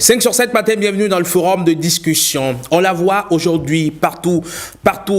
5 sur 7 matin, bienvenue dans le forum de discussion. On la voit aujourd'hui partout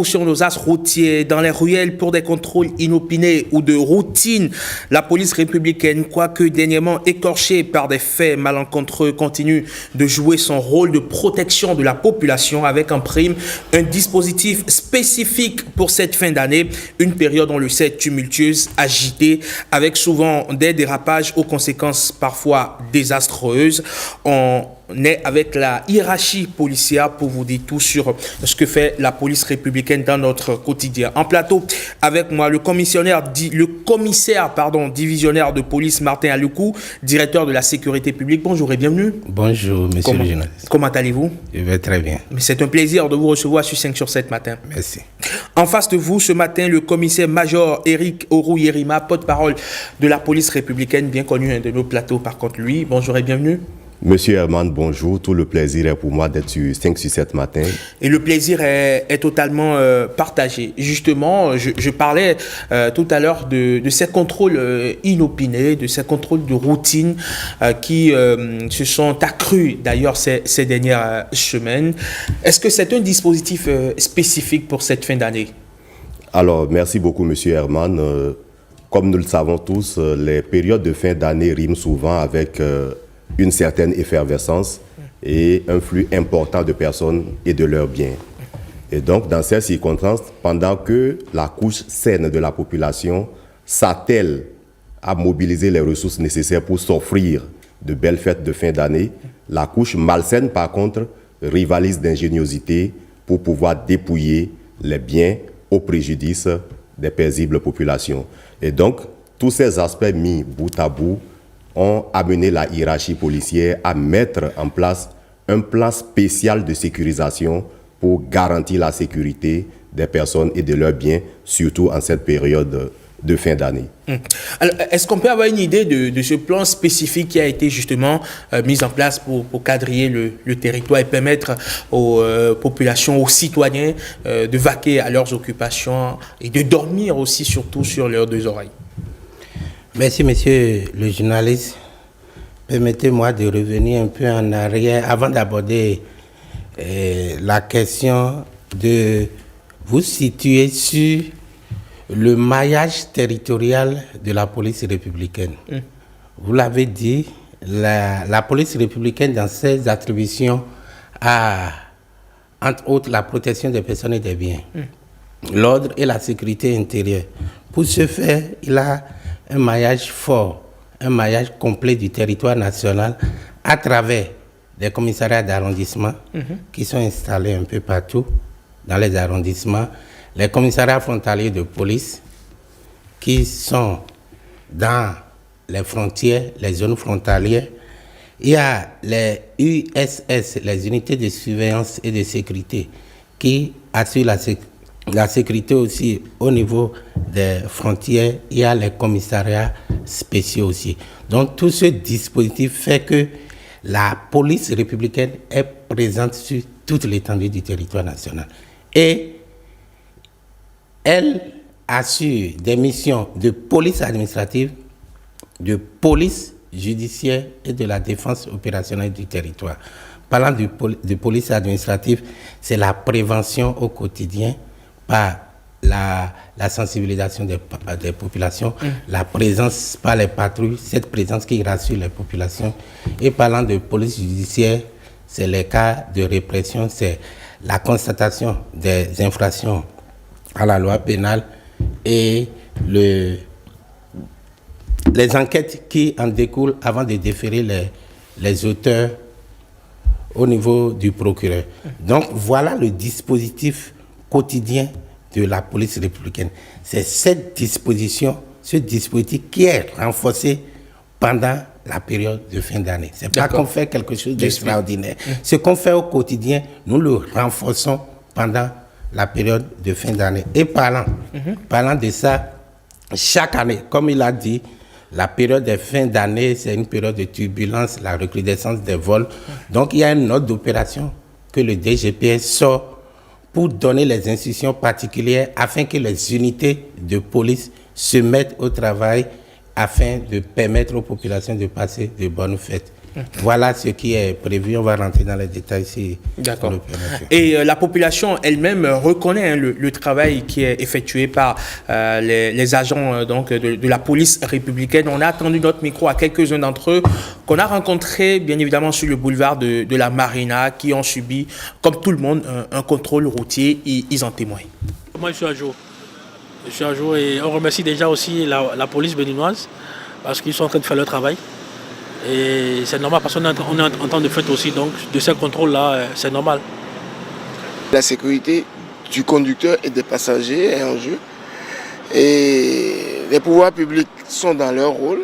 sur nos axes routiers, dans les ruelles pour des contrôles inopinés ou de routine. La police républicaine, quoique dernièrement écorchée par des faits malencontreux, continue de jouer son rôle de protection de la population avec en prime un dispositif spécifique pour cette fin d'année, une période, on le sait, tumultueuse, agitée, avec souvent des dérapages aux conséquences parfois désastreuses. On est avec la hiérarchie policière pour vous dire tout sur ce que fait la police républicaine dans notre quotidien. En plateau, avec moi, le commissaire divisionnaire de police Martin Alukou, directeur de la sécurité publique. Bonjour et bienvenue. Bonjour, monsieur le journaliste. Comment allez-vous? Je vais très bien. C'est un plaisir de vous recevoir sur 5 sur 7 matin. Merci. En face de vous, ce matin, le commissaire-major Eric Oru-Yerima, porte-parole de la police républicaine, bien connu de nos plateaux par contre lui. Bonjour et bienvenue. Monsieur Herman, bonjour. Tout le plaisir est pour moi d'être sur 5 sur 7 matin. Et le plaisir est totalement partagé. Justement, je parlais tout à l'heure de ces contrôles inopinés, de ces contrôles de routine qui se sont accrus d'ailleurs ces dernières semaines. Est-ce que c'est un dispositif spécifique pour cette fin d'année? Alors, merci beaucoup, monsieur Herman. Comme nous le savons tous, les périodes de fin d'année riment souvent avec une certaine effervescence et un flux important de personnes et de leurs biens. Et donc, dans ces circonstances, pendant que la couche saine de la population s'attelle à mobiliser les ressources nécessaires pour s'offrir de belles fêtes de fin d'année, la couche malsaine, par contre, rivalise d'ingéniosité pour pouvoir dépouiller les biens au préjudice des paisibles populations. Et donc, tous ces aspects mis bout à bout ont amené la hiérarchie policière à mettre en place un plan spécial de sécurisation pour garantir la sécurité des personnes et de leurs biens, surtout en cette période de fin d'année. Alors, est-ce qu'on peut avoir une idée de ce plan spécifique qui a été justement mis en place pour quadriller le territoire et permettre aux populations, aux citoyens de vaquer à leurs occupations et de dormir aussi surtout sur leurs deux oreilles? Merci, monsieur le journaliste. Permettez-moi de revenir un peu en arrière avant d'aborder la question de vous situer sur le maillage territorial de la police républicaine. Vous l'avez dit, la police républicaine, dans ses attributions, a, entre autres, la protection des personnes et des biens, l'ordre et la sécurité intérieure. Pour ce faire, il a un maillage fort, un maillage complet du territoire national à travers des commissariats d'arrondissement qui sont installés un peu partout dans les arrondissements, les commissariats frontaliers de police qui sont dans les frontières, les zones frontalières. Il y a les USS, les unités de surveillance et de sécurité, qui assurent la sécurité aussi au niveau des frontières. Il y a les commissariats spéciaux aussi. Donc tout ce dispositif fait que la police républicaine est présente sur toute l'étendue du territoire national. Et elle assure des missions de police administrative, de police judiciaire et de la défense opérationnelle du territoire. Parlant de police administrative, c'est la prévention au quotidien par la sensibilisation des populations, la présence par les patrouilles, cette présence qui rassure les populations. Et parlant de police judiciaire, c'est les cas de répression, c'est la constatation des infractions à la loi pénale et les enquêtes qui en découlent avant de déférer les auteurs au niveau du procureur. Donc voilà le dispositif quotidien de la police républicaine. C'est cette disposition, ce dispositif qui est renforcé pendant la période de fin d'année. C'est pas qu'on fait quelque chose d'extraordinaire. Ce qu'on fait au quotidien, nous le renforçons pendant la période de fin d'année. Et parlant de ça, chaque année, comme il a dit, la période de fin d'année, c'est une période de turbulence, la recrudescence des vols. Donc, il y a une note d'opération que le DGPS sort pour donner les instructions particulières afin que les unités de police se mettent au travail afin de permettre aux populations de passer de bonnes fêtes Voilà ce qui est prévu. On va rentrer dans les détails si D'accord. vous le permettez. Et la population elle-même reconnaît le travail qui est effectué par les agents donc, de la police républicaine. On a attendu notre micro à quelques-uns d'entre eux qu'on a rencontrés, bien évidemment, sur le boulevard de la Marina, qui ont subi, comme tout le monde, un contrôle routier. Ils en témoignent. Moi, je suis à jour. Je suis à jour et on remercie déjà aussi la police béninoise parce qu'ils sont en train de faire leur travail. Et c'est normal parce qu'on est en temps de fête aussi, donc de ces contrôles-là, c'est normal. La sécurité du conducteur et des passagers est en jeu. Et les pouvoirs publics sont dans leur rôle.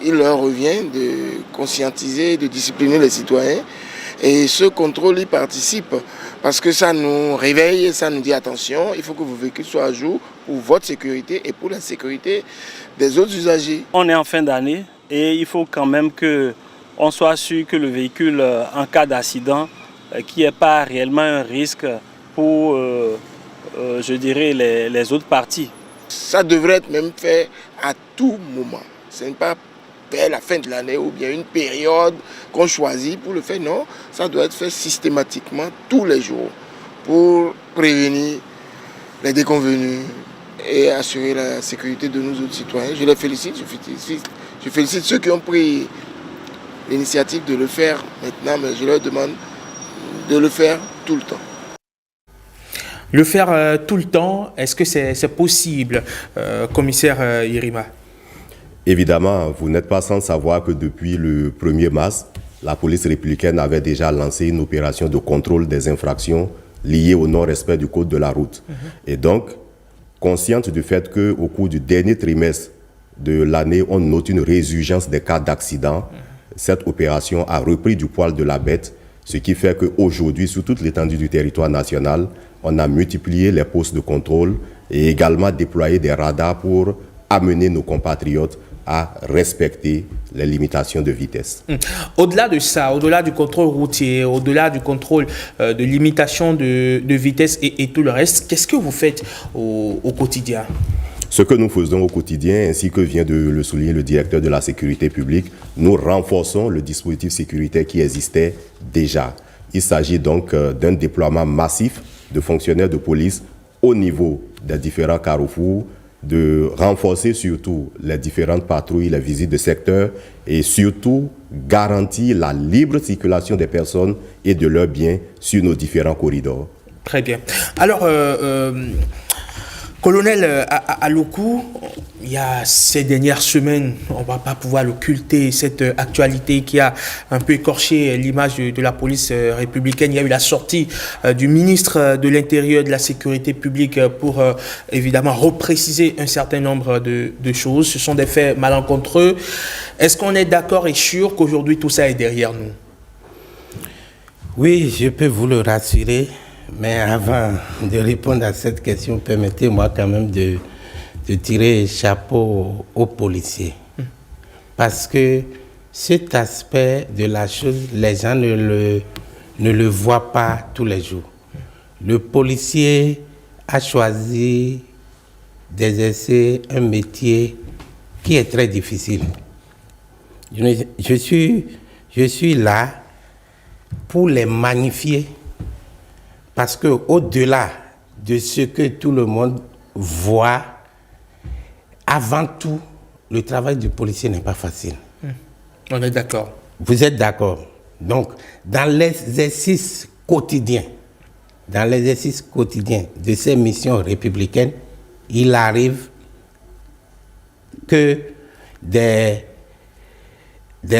Il leur revient de conscientiser, de discipliner les citoyens. Et ce contrôle y participe parce que ça nous réveille, ça nous dit attention, il faut que vos véhicules soient à jour pour votre sécurité et pour la sécurité des autres usagers. On est en fin d'année et il faut quand même qu'on soit sûr que le véhicule, en cas d'accident, qu'il n'y ait pas réellement un risque pour, je dirais, les autres parties. Ça devrait être même fait à tout moment. Ce n'est pas vers la fin de l'année ou bien une période qu'on choisit pour le faire. Non, ça doit être fait systématiquement tous les jours pour prévenir les déconvenus et assurer la sécurité de nos autres citoyens. Je les félicite, je félicite ceux qui ont pris l'initiative de le faire maintenant, mais je leur demande de le faire tout le temps. Le faire tout le temps, est-ce que c'est possible, commissaire Yerima? Évidemment, vous n'êtes pas sans savoir que depuis le 1er mars, la police républicaine avait déjà lancé une opération de contrôle des infractions liées au non-respect du code de la route. Et donc, consciente du fait qu'au cours du dernier trimestre de l'année, on note une résurgence des cas d'accident, cette opération a repris du poil de la bête, ce qui fait qu'aujourd'hui, sur toute l'étendue du territoire national, on a multiplié les postes de contrôle et également déployé des radars pour amener nos compatriotes à respecter les limitations de vitesse. Au-delà de ça, au-delà du contrôle routier, au-delà du contrôle de limitation de vitesse et tout le reste, qu'est-ce que vous faites au quotidien? Ce que nous faisons au quotidien, ainsi que vient de le souligner le directeur de la sécurité publique, nous renforçons le dispositif sécuritaire qui existait déjà. Il s'agit donc d'un déploiement massif de fonctionnaires de police au niveau des différents carrefours, de renforcer surtout les différentes patrouilles, les visites de secteur et surtout garantir la libre circulation des personnes et de leurs biens sur nos différents corridors. Très bien. Alors, colonel Aloukou, il y a ces dernières semaines, on ne va pas pouvoir l'occulter, cette actualité qui a un peu écorché l'image de la police républicaine. Il y a eu la sortie du ministre de l'Intérieur, de la Sécurité publique pour évidemment repréciser un certain nombre de choses. Ce sont des faits malencontreux. Est-ce qu'on est d'accord et sûr qu'aujourd'hui tout ça est derrière nous? Oui, je peux vous le rassurer. Mais avant de répondre à cette question, permettez-moi quand même de tirer chapeau aux policiers. Parce que cet aspect de la chose, les gens ne le voient pas tous les jours. Le policier a choisi d'exercer un métier qui est très difficile. Je suis là pour les magnifier. Parce qu'au-delà de ce que tout le monde voit, avant tout, le travail du policier n'est pas facile. On est d'accord. Vous êtes d'accord? Donc, dans l'exercice quotidien de ces missions républicaines, il arrive que des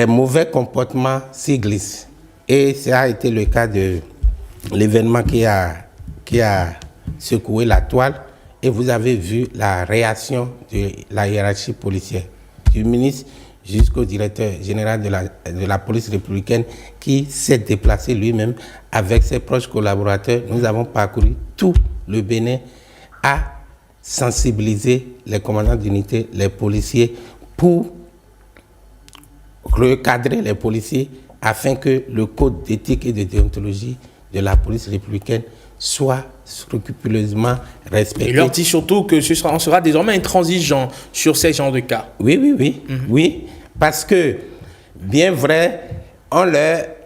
mauvais comportements s'y glissent. Et ça a été le cas de l'événement qui a secoué la toile, et vous avez vu la réaction de la hiérarchie policière, du ministre jusqu'au directeur général de la police républicaine qui s'est déplacé lui-même avec ses proches collaborateurs. Nous avons parcouru tout le Bénin à sensibiliser les commandants d'unité, les policiers, pour recadrer les policiers afin que le code d'éthique et de déontologie de la police républicaine soit scrupuleusement respecté. Et leur dit surtout que on sera désormais intransigeant sur ces genres de cas. Oui, parce que, bien vrai,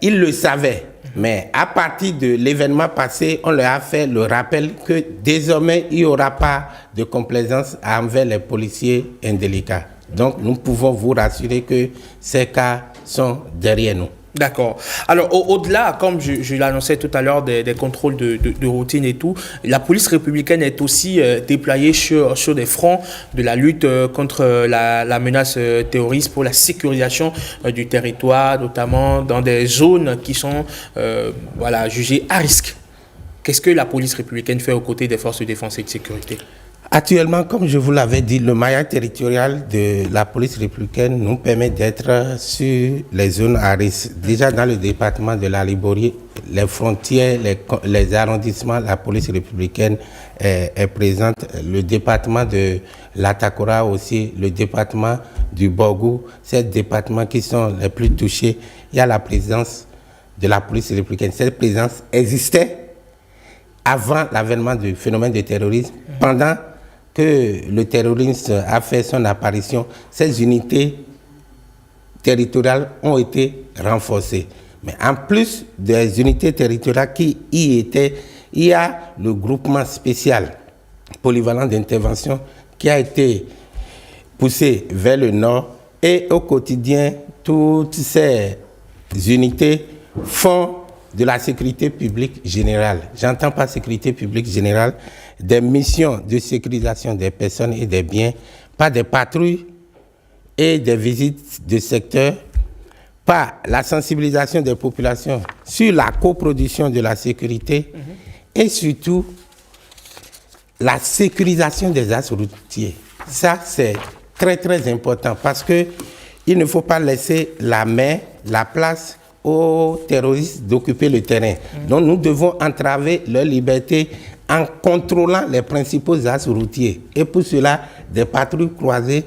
ils le savaient. Mais à partir de l'événement passé, on leur a fait le rappel que désormais, il n'y aura pas de complaisance envers les policiers indélicats. Donc, nous pouvons vous rassurer que ces cas sont derrière nous. D'accord. Alors, au-delà, comme je l'annonçais tout à l'heure, des contrôles de routine et tout, la police républicaine est aussi déployée sur des fronts de la lutte contre la menace terroriste pour la sécurisation du territoire, notamment dans des zones qui sont jugées à risque. Qu'est-ce que la police républicaine fait aux côtés des forces de défense et de sécurité ? Actuellement, comme je vous l'avais dit, le maillage territorial de la police républicaine nous permet d'être sur les zones à risque. Déjà dans le département de la Liborie, les frontières, les arrondissements, la police républicaine est présente. Le département de l'Atakora aussi, le département du Borgou, ces départements qui sont les plus touchés, il y a la présence de la police républicaine. Cette présence existait avant l'avènement du phénomène de terrorisme, pendant que le terrorisme a fait son apparition, ces unités territoriales ont été renforcées. Mais en plus des unités territoriales qui y étaient, il y a le groupement spécial polyvalent d'intervention qui a été poussé vers le nord et au quotidien, toutes ces unités font de la sécurité publique générale. J'entends par sécurité publique générale des missions de sécurisation des personnes et des biens, par des patrouilles et des visites de secteur, par la sensibilisation des populations sur la coproduction de la sécurité et surtout la sécurisation des axes routiers. Ça, c'est très très important parce qu'il ne faut pas laisser la place aux terroristes d'occuper le terrain. Donc nous devons entraver leur liberté en contrôlant les principaux axes routiers. Et pour cela, des patrouilles croisées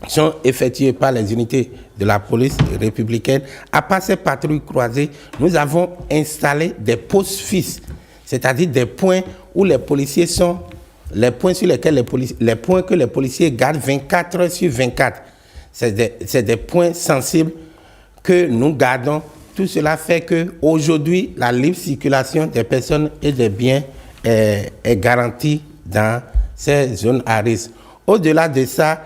sont effectuées par les unités de la police républicaine. À part ces patrouilles croisées, nous avons installé des postes fixes, c'est-à-dire des points où les policiers sont, les points sur lesquels les points que les policiers gardent 24 heures sur 24. C'est des points sensibles que nous gardons. Tout cela fait qu'aujourd'hui, la libre circulation des personnes et des biens est garantie dans ces zones à risque. Au-delà de ça,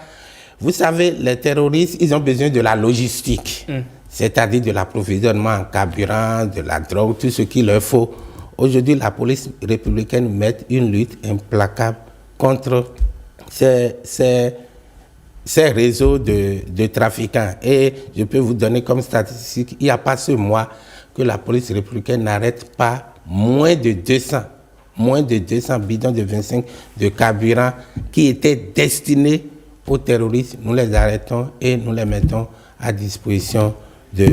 vous savez, les terroristes, ils ont besoin de la logistique, c'est-à-dire de l'approvisionnement en carburant, de la drogue, tout ce qu'il leur faut. Aujourd'hui, la police républicaine met une lutte implacable contre ces réseaux de trafiquants. Et je peux vous donner comme statistique, il n'y a pas ce mois que la police républicaine n'arrête pas moins de 200 bidons de 25 de carburant qui étaient destinés aux terroristes. Nous les arrêtons et nous les mettons à disposition de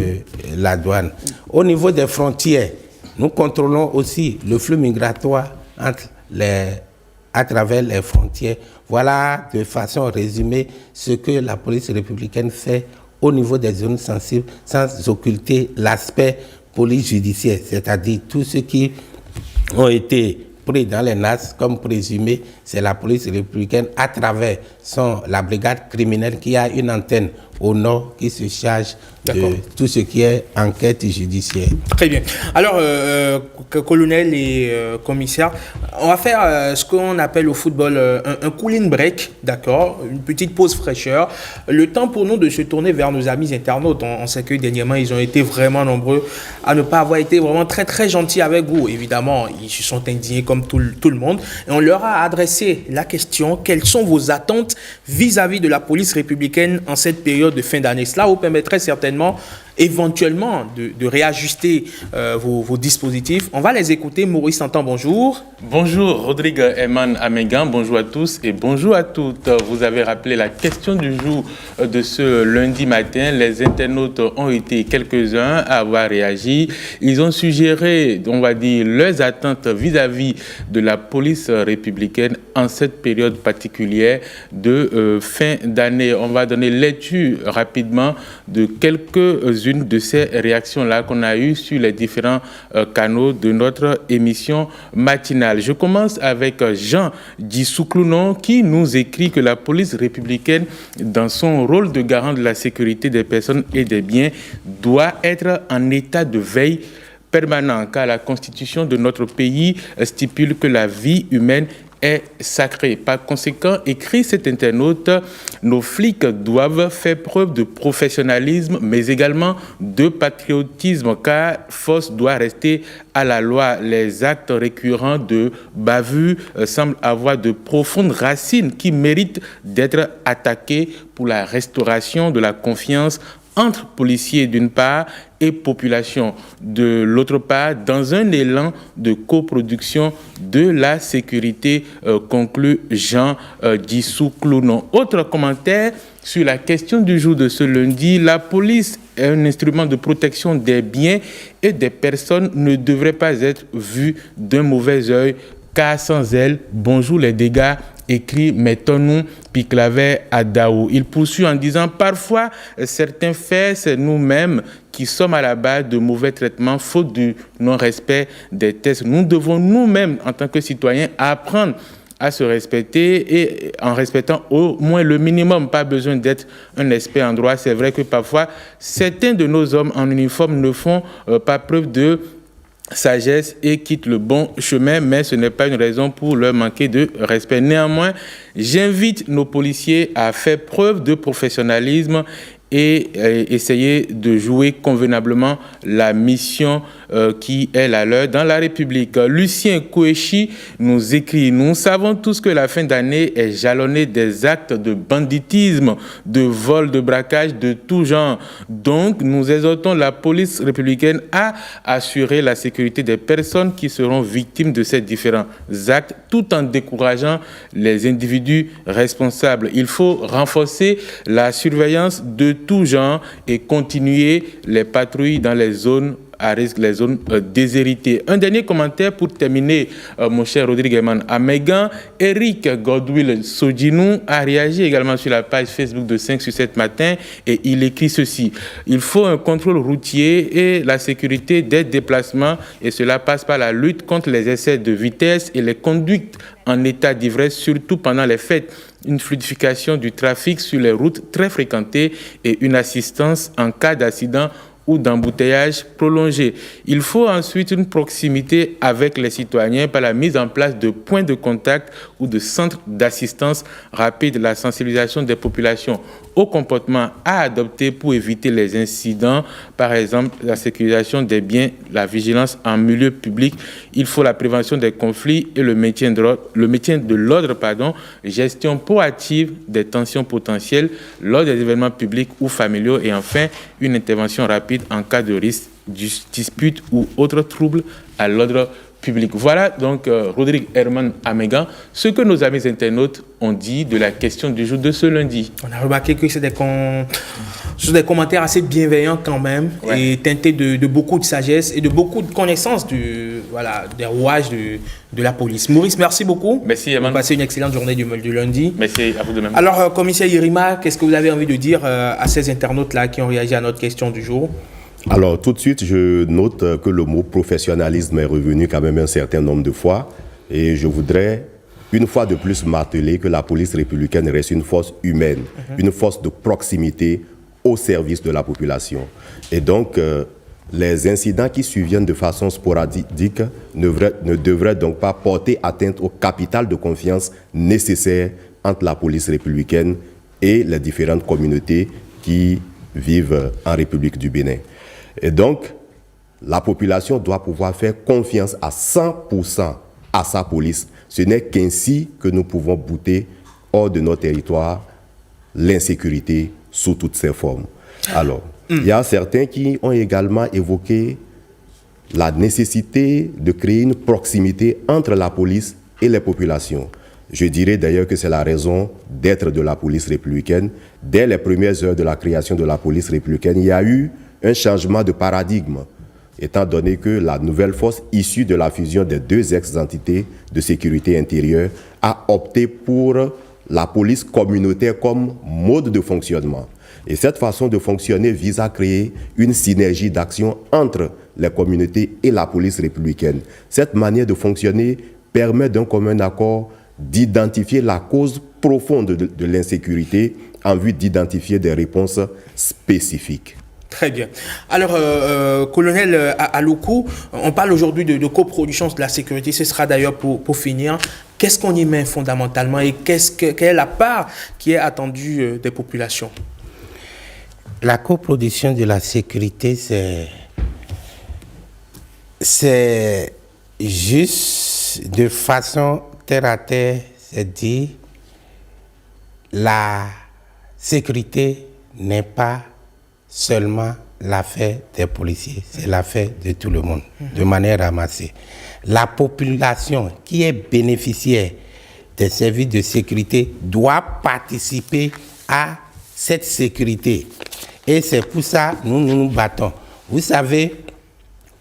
la douane. Au niveau des frontières, nous contrôlons aussi le flux migratoire à travers les frontières. Voilà de façon résumée ce que la police républicaine fait au niveau des zones sensibles sans occulter l'aspect police judiciaire, c'est-à-dire tous ceux qui ont été pris dans les NAS comme présumés, c'est la police républicaine à travers la brigade criminelle qui a une antenne au nord qui se charge de tout ce qui est enquête judiciaire. Très bien. Alors, colonel et commissaire, on va faire ce qu'on appelle au football un cooling break, d'accord, une petite pause fraîcheur. Le temps pour nous de se tourner vers nos amis internautes. On sait que dernièrement, ils ont été vraiment nombreux à ne pas avoir été vraiment très très gentils avec vous. Évidemment, ils se sont indignés comme tout le monde. Et on leur a adressé la question, quelles sont vos attentes vis-à-vis de la police républicaine en cette période de fin d'année? Cela vous permettrait certainement, éventuellement, de réajuster vos dispositifs. On va les écouter. Maurice Santan, bonjour. Bonjour, Rodrigue Herman Amégan, bonjour à tous et bonjour à toutes. Vous avez rappelé la question du jour de ce lundi matin. Les internautes ont été quelques-uns à avoir réagi. Ils ont suggéré, on va dire, leurs attentes vis-à-vis de la police républicaine en cette période particulière de fin d'année. On va donner lecture rapidement de quelques quelques-unes de ces réactions-là qu'on a eues sur les différents canaux de notre émission matinale. Je commence avec Jean Dissou-Clounon qui nous écrit que la police républicaine, dans son rôle de garant de la sécurité des personnes et des biens, doit être en état de veille permanent, car la constitution de notre pays stipule que la vie humaine est sacrée. Par conséquent, écrit cet internaute, nos flics doivent faire preuve de professionnalisme, mais également de patriotisme, car force doit rester à la loi. Les actes récurrents de bavure semblent avoir de profondes racines qui méritent d'être attaqués pour la restauration de la confiance entre policiers d'une part et population de l'autre part, dans un élan de coproduction de la sécurité, conclut Jean Dissou-Clounon. Autre commentaire sur la question du jour de ce lundi, la police est un instrument de protection des biens et des personnes, ne devrait pas être vue d'un mauvais œil, car sans elle, bonjour les dégâts, écrit Mettons-nous Piclaver à Dao. Il poursuit en disant, parfois, certains faits, c'est nous-mêmes qui sommes à la base de mauvais traitements, faute du non-respect des tests. Nous devons nous-mêmes, en tant que citoyens, apprendre à se respecter et en respectant au moins le minimum. Pas besoin d'être un expert en droit. C'est vrai que parfois, certains de nos hommes en uniforme ne font pas preuve de sagesse et quittent le bon chemin, mais ce n'est pas une raison pour leur manquer de respect. Néanmoins, j'invite nos policiers à faire preuve de professionnalisme et essayer de jouer convenablement la mission qui est la leur dans la République. Lucien Kouechi nous écrit, nous savons tous que la fin d'année est jalonnée des actes de banditisme, de vol, de braquage de tout genre. Donc, nous exhortons la police républicaine à assurer la sécurité des personnes qui seront victimes de ces différents actes, tout en décourageant les individus responsables. Il faut renforcer la surveillance de tout genre et continuer les patrouilles dans les zones à risque, les zones déshéritées. Un dernier commentaire pour terminer, mon cher Rodrigue Herman Amegan. Eric Godwill Sodjinou a réagi également sur la page Facebook de 5 sur 7 matin et il écrit ceci. Il faut un contrôle routier et la sécurité des déplacements et cela passe par la lutte contre les excès de vitesse et les conduites en état d'ivresse, surtout pendant les fêtes. Une fluidification du trafic sur les routes très fréquentées et une assistance en cas d'accident ou d'embouteillage prolongé. Il faut ensuite une proximité avec les citoyens par la mise en place de points de contact ou de centres d'assistance rapide, la sensibilisation des populations au comportement à adopter pour éviter les incidents, par exemple la sécurisation des biens, la vigilance en milieu public. Il faut la prévention des conflits et le maintien de l'ordre, gestion proactive des tensions potentielles lors des événements publics ou familiaux et enfin une intervention rapide en cas de risque, dispute ou autre trouble à l'ordre public. Voilà donc Rodrigue Herman Amegan, ce que nos amis internautes ont dit de la question du jour de ce lundi. On a remarqué que c'est des commentaires assez bienveillants quand même, ouais, et teintés de beaucoup de sagesse et de beaucoup de connaissances des rouages de la police. Maurice, merci beaucoup. Merci Herman. Passez une excellente journée du lundi. Merci à vous de même. Alors, commissaire Yerima, qu'est-ce que vous avez envie de dire à ces internautes-là qui ont réagi à notre question du jour? Alors, tout de suite, je note que le mot professionnalisme est revenu quand même un certain nombre de fois. Et je voudrais, une fois de plus, marteler que la police républicaine reste une force humaine, une force de proximité au service de la population. Et donc, les incidents qui surviennent de façon sporadique ne devraient donc pas porter atteinte au capital de confiance nécessaire entre la police républicaine et les différentes communautés qui vivent en République du Bénin. Et donc, la population doit pouvoir faire confiance à 100% à sa police. Ce n'est qu'ainsi que nous pouvons bouter hors de notre territoire l'insécurité sous toutes ses formes. Alors, il y a certains qui ont également évoqué la nécessité de créer une proximité entre la police et les populations. Je dirais d'ailleurs que c'est la raison d'être de la police républicaine. Dès les premières heures de la création de la police républicaine, il y a eu un changement de paradigme, étant donné que la nouvelle force issue de la fusion des deux ex-entités de sécurité intérieure a opté pour la police communautaire comme mode de fonctionnement. Et cette façon de fonctionner vise à créer une synergie d'action entre les communautés et la police républicaine. Cette manière de fonctionner permet d'un commun accord d'identifier la cause profonde de l'insécurité en vue d'identifier des réponses spécifiques. Très bien. Alors, colonel Aloukou, on parle aujourd'hui de coproduction de la sécurité. Ce sera d'ailleurs pour finir. Qu'est-ce qu'on y met fondamentalement et quelle est la part qui est attendue des populations? La coproduction de la sécurité, c'est juste de façon terre à terre, c'est dire la sécurité n'est pas seulement l'affaire des policiers, c'est l'affaire de tout le monde, de manière ramassée. La population qui est bénéficiaire des services de sécurité doit participer à cette sécurité. Et c'est pour ça que nous battons. Vous savez,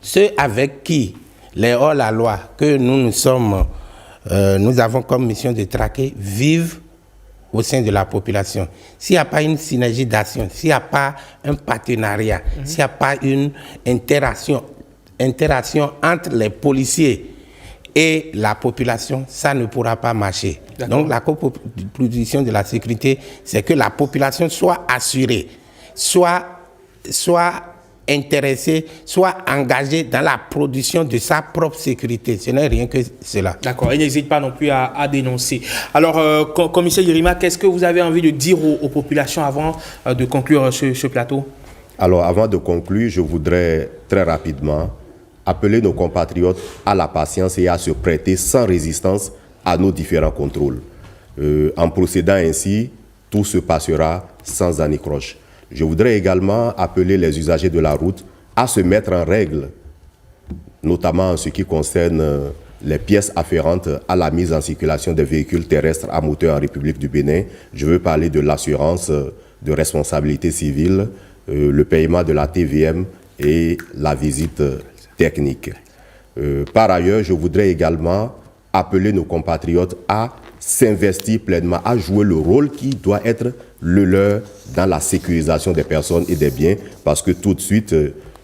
ceux avec qui les hors-la-loi que nous avons comme mission de traquer vivent au sein de la population. S'il n'y a pas une synergie d'action, s'il n'y a pas un partenariat, s'il n'y a pas une interaction entre les policiers et la population, ça ne pourra pas marcher. Donc la coproduction de la sécurité, c'est que la population soit assurée, soit intéressée, soit engagée dans la production de sa propre sécurité. Ce n'est rien que cela. D'accord, et n'hésite pas non plus à dénoncer. Alors, commissaire Yerima, qu'est-ce que vous avez envie de dire aux populations avant de conclure ce plateau? Alors, avant de conclure, je voudrais très rapidement appeler nos compatriotes à la patience et à se prêter sans résistance à nos différents contrôles. En procédant ainsi, tout se passera sans anicroche. Je voudrais également appeler les usagers de la route à se mettre en règle, notamment en ce qui concerne les pièces afférentes à la mise en circulation des véhicules terrestres à moteur en République du Bénin. Je veux parler de l'assurance de responsabilité civile, le paiement de la TVM et la visite technique. Par ailleurs, je voudrais également appeler nos compatriotes à s'investir pleinement, à jouer le rôle qui doit être le leur dans la sécurisation des personnes et des biens, parce que tout de suite,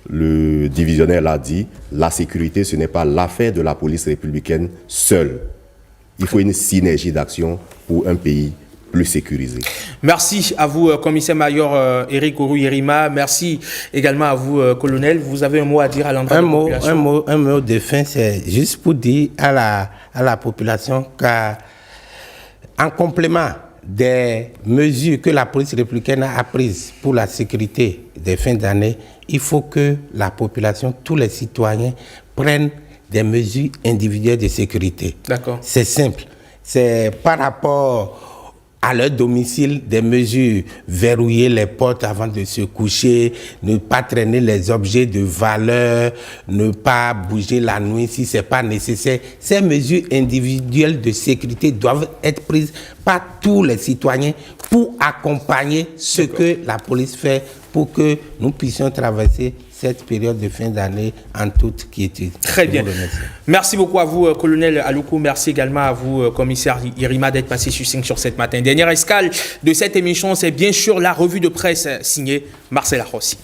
le divisionnaire l'a dit, la sécurité, ce n'est pas l'affaire de la police républicaine seule. Il faut une synergie d'action pour un pays plus sécurisé. Merci à vous, commissaire-major Eric Ourou Yerima. Merci également à vous, colonel. Vous avez un mot à dire à l'endroit de la population? Un mot de fin, c'est juste pour dire à la population qu'en complément des mesures que la police républicaine a prises pour la sécurité des fins d'année, il faut que la population, tous les citoyens, prennent des mesures individuelles de sécurité. D'accord. C'est simple. C'est par rapport à leur domicile, des mesures, verrouiller les portes avant de se coucher, ne pas traîner les objets de valeur, ne pas bouger la nuit si ce n'est pas nécessaire. Ces mesures individuelles de sécurité doivent être prises par tous les citoyens pour accompagner ce que la police fait pour que nous puissions traverser cette période de fin d'année en toute quiétude. Très bien. Merci beaucoup à vous, colonel Aloukou. Merci également à vous, commissaire Yerima, d'être passé sur 5 sur 7 matin. Dernière escale de cette émission, c'est bien sûr la revue de presse signée Marcel Arrossi.